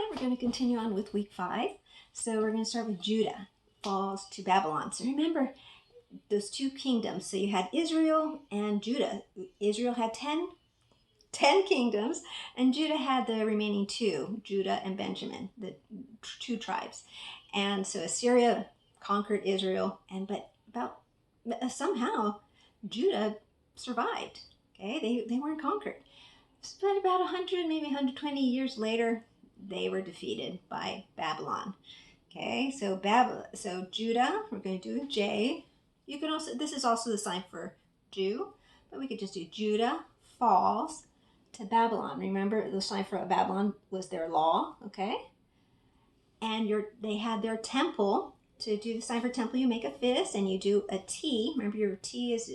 we're going to continue on with week 5. So we're going to start with Judah falls to Babylon. So remember those two kingdoms. So you had Israel and Judah. Israel had 10 kingdoms, and Judah had the remaining 2, Judah and Benjamin, the 2 tribes. And so Assyria conquered Israel, but somehow Judah survived. Okay, they weren't conquered. But about 100, maybe 120 years later, they were defeated by Babylon. Okay, so Judah, we're going to do a J. You can also, this is also the sign for Jew, but we could just do Judah falls to Babylon. Remember, the sign for Babylon was their law, okay? And they had their temple. To do the sign for temple, you make a fist and you do a T. Remember, your T is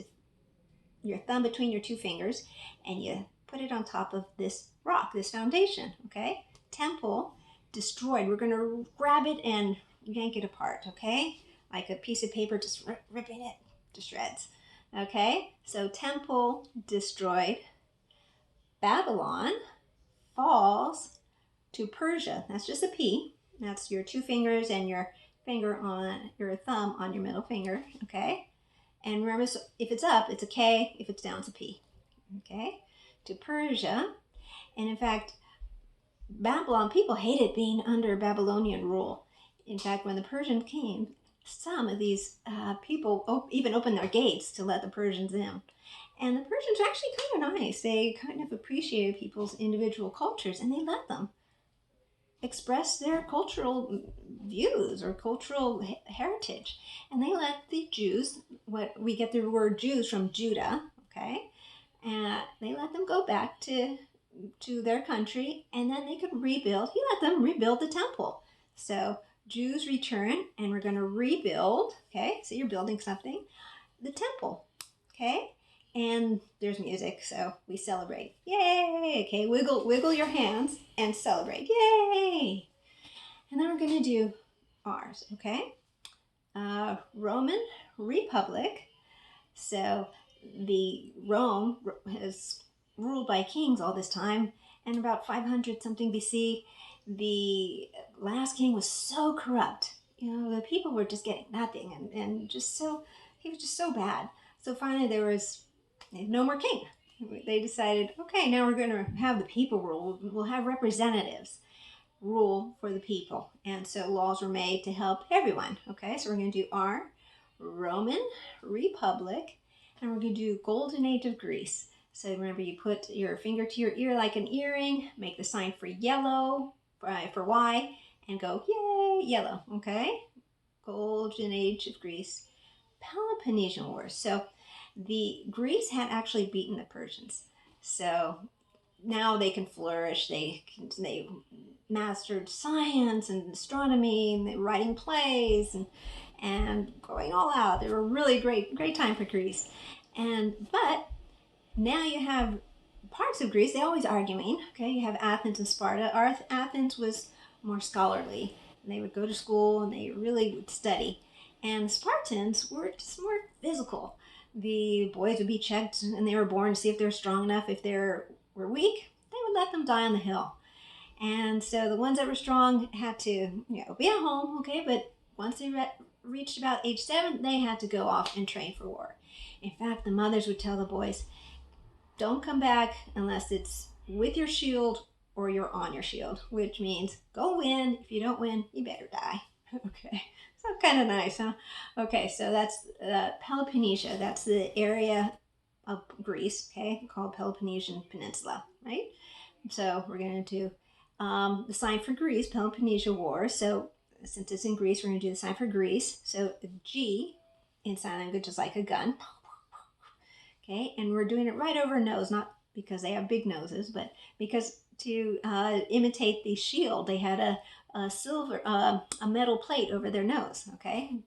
your thumb between your 2 fingers, and you put it on top of this rock, this foundation, okay? Temple destroyed. We're going to grab it and yank it apart, okay? Like a piece of paper, just ripping it to shreds, okay? So temple destroyed. Babylon falls to Persia. That's just a P. That's your 2 fingers and your finger on your thumb on your middle finger, okay? And remember, so if it's up, it's a K. If it's down, it's a P, okay? To Persia. And in fact, Babylon, people hated being under Babylonian rule. In fact, when the Persians came, some of these people even opened their gates to let the Persians in. And the Persians are actually kind of nice. They kind of appreciated people's individual cultures, and they let them express their cultural views or cultural heritage. And they let the Jews, what we get the word Jews from Judah, okay? And they let them go back to their country, and then they could rebuild. He let them rebuild the temple. So Jews return, and we're going to rebuild, okay? So you're building something, the temple, okay? And there's music, so we celebrate. Yay! Okay, wiggle your hands and celebrate. Yay! And then we're going to do ours, okay? Roman Republic. So the Rome has ruled by kings all this time, and about 500 something BC, the last king was so corrupt. The people were just getting nothing, and just so, he was just so bad. So finally there was no more king. They decided, okay, now we're going to have the people rule. We'll have representatives rule for the people. And so laws were made to help everyone. Okay, so we're going to do R, Roman Republic, and we're going to do Golden Age of Greece. So remember, you put your finger to your ear like an earring, make the sign for yellow, for Y, and go, yay, yellow, okay? Golden Age of Greece. Peloponnesian Wars. So Greece had actually beaten the Persians. So now they can flourish. They mastered science and astronomy, and they were writing plays and going all out. They were a really great time for Greece. But now you have parts of Greece, they're always arguing. Okay, you have Athens and Sparta. Athens was more scholarly. They would go to school and they really would study. And the Spartans were just more physical. The boys would be checked and they were born to see if they're strong enough. If they were weak, they would let them die on the hill. And so the ones that were strong had to be at home, okay? But once they reached about age 7, they had to go off and train for war. In fact, the mothers would tell the boys, don't come back unless it's with your shield or you're on your shield, which means go win. If you don't win, you better die. Okay, so kind of nice, huh? Okay, so that's Peloponnesia. That's the area of Greece, okay, called Peloponnesian Peninsula, right? So we're going to do the sign for Greece, Peloponnesian War. So since it's in Greece, we're going to do the sign for Greece. So G in sign language is like a gun. Okay, and we're doing it right over a nose, not because they have big noses, but because to imitate the shield, they had a metal plate over their nose, okay?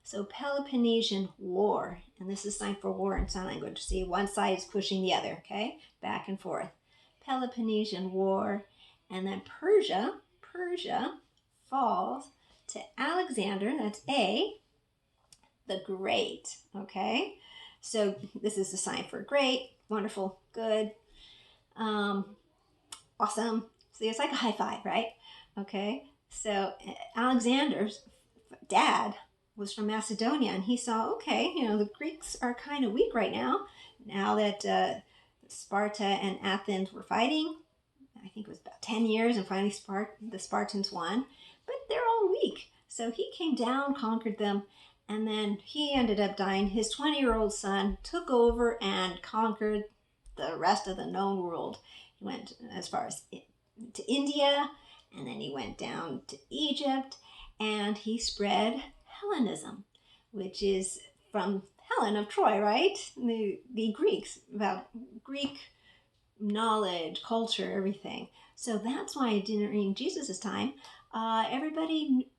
So Peloponnesian War, and this is sign for war in sign language. See, one side is pushing the other, okay? Back and forth. Peloponnesian War, and then Persia falls to Alexander, that's A, the Great, okay? So this is the sign for great, wonderful, good, awesome. See, it's like a high five, right? Okay. So Alexander's dad was from Macedonia, and he saw, okay, the Greeks are kind of weak right now. Now that Sparta and Athens were fighting, I think it was about 10 years, and finally the Spartans won, but they're all weak. So he came down, conquered them, and then he ended up dying. His 20-year-old son took over and conquered the rest of the known world. He went as far as to India, and then he went down to Egypt, and he spread Hellenism, which is from Helen of Troy, right? The Greeks, about Greek knowledge, culture, everything. So that's why during Jesus' time,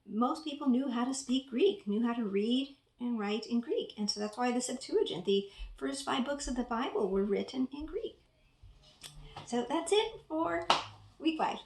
most people knew how to speak Greek, knew how to read and write in Greek. And so that's why the Septuagint, the first 5 books of the Bible, were written in Greek. So that's it for week 5.